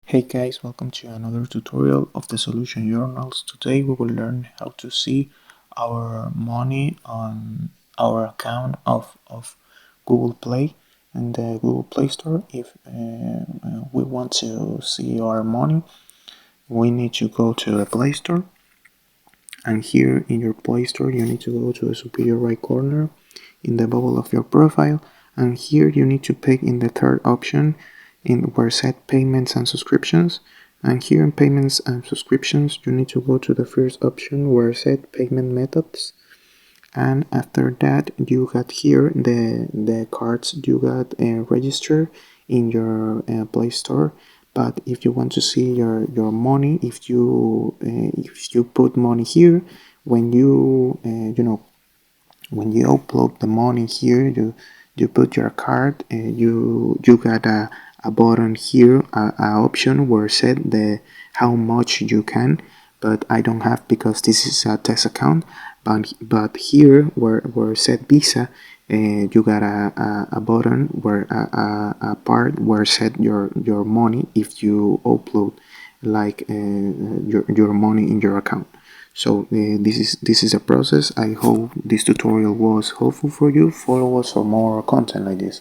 Hey guys, welcome to another tutorial of the solution journals. Today we will learn how to see our money on our account of Google Play and the Google Play Store. If we want to see our money, we need to go to the Play Store, and here in your Play Store you need to go to the superior right corner in the bubble of your profile, and here you need to pick in the third option in where set payments and subscriptions, and here in payments and subscriptions you need to go to the first option where set payment methods, and after that you got here the cards you got registered in your Play Store. But if you want to see your money, if you put money here, when when you upload the money here, you put your card, you got a button here, a option where set the how much you can, but I don't have because this is a test account. But here where set Visa, you got a button where a part where set your money if you upload like your money in your account. So this is a process. I hope this tutorial was helpful for you. Follow us for more content like this.